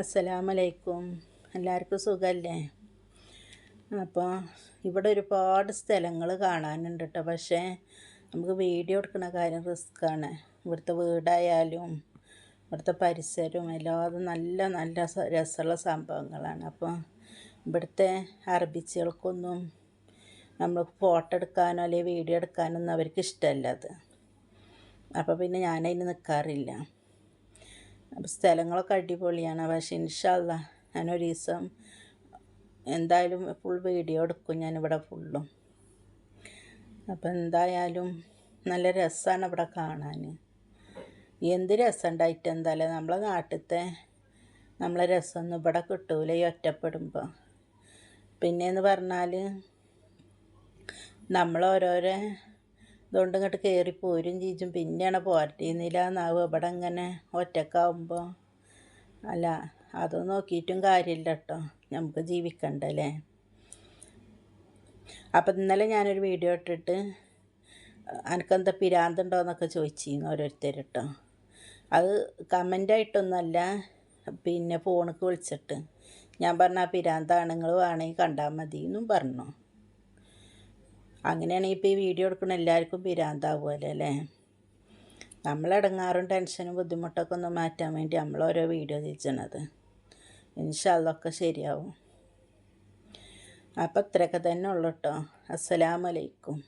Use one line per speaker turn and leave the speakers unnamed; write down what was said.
അസ്സലാമലൈക്കും. എല്ലാവർക്കും സുഖമല്ലേ? അപ്പോൾ ഇവിടെ ഒരുപാട് സ്ഥലങ്ങൾ കാണാനുണ്ട് കേട്ടോ. പക്ഷേ നമുക്ക് വീഡിയോ എടുക്കുന്ന കാര്യം റിസ്ക്കാണ്. ഇവിടുത്തെ വീടായാലും ഇവിടുത്തെ പരിസരവും എല്ലാതും നല്ല നല്ല രസമുള്ള സംഭവങ്ങളാണ്. അപ്പോൾ ഇവിടുത്തെ അറബിച്ചുകൾക്കൊന്നും നമ്മൾ ഫോട്ടോ എടുക്കാനോ അല്ലെങ്കിൽ വീഡിയോ എടുക്കാനൊന്നും അവർക്ക് ഇഷ്ടമല്ല അത്. അപ്പോൾ പിന്നെ ഞാനതിന് നിൽക്കാറില്ല. അപ്പോൾ സ്ഥലങ്ങളൊക്കെ അടിപൊളിയാണ്. പക്ഷേ ഇൻഷാ അല്ലാഹ് ഞാനൊരു ദിവസം എന്തായാലും ഫുൾ വീഡിയോ എടുക്കും ഞാനിവിടെ ഫുള്ളും. അപ്പോൾ എന്തായാലും നല്ല രസമാണ് ഇവിടെ കാണാൻ. എന്ത് രസം ഉണ്ടായിട്ട് എന്തായാലും നമ്മളെ നാട്ടിലത്തെ നമ്മളെ രസമൊന്നും ഇവിടെ കിട്ടൂല ഈ ഒറ്റപ്പെടുമ്പോൾ. പിന്നെയെന്ന് പറഞ്ഞാൽ നമ്മളോരോരോ ഇതുകൊണ്ട് ഇങ്ങോട്ട് കയറി പോരും ചീച്ചും പിന്നെയാണ് പോരട്ടിന്നില്ല എന്നാവും ഇവിടെ ഇങ്ങനെ ഒറ്റക്കാവുമ്പോൾ. അല്ല അത് നോക്കിയിട്ടും കാര്യമില്ല കേട്ടോ, നമുക്ക് ജീവിക്കണ്ടല്ലേ. അപ്പം ഇന്നലെ ഞാനൊരു വീഡിയോ ഇട്ടിട്ട് എനിക്കെന്താ പിരാന്തുണ്ടോയെന്നൊക്കെ ചോദിച്ചിരുന്നു ഓരോരുത്തർ കേട്ടോ. അത് കമൻ്റായിട്ടൊന്നുമല്ല, പിന്നെ ഫോണിലേക്ക് വിളിച്ചിട്ട് ഞാൻ പറഞ്ഞ ആ പിരാന്താണ്, നിങ്ങൾ വേണമെങ്കിൽ കണ്ടാൽ മതി എന്നും പറഞ്ഞു. അങ്ങനെയാണെങ്കിൽ ഇപ്പോൾ ഈ വീഡിയോ എടുക്കുന്ന എല്ലാവർക്കും പിരാന്താവുമല്ലോ അല്ലേ. നമ്മളിടങ്ങാറും ടെൻഷനും ബുദ്ധിമുട്ടൊക്കെ ഒന്ന് മാറ്റാൻ വേണ്ടി നമ്മളോരോ വീഡിയോ ചെയ്യണത്. ഇൻഷാ അല്ലാഹ് ഒക്കെ ശരിയാവും. അപ്പോൾ ഇത്രയൊക്കെ തന്നെ ഉള്ളൂ കേട്ടോ. അസ്സലാമലൈക്കും.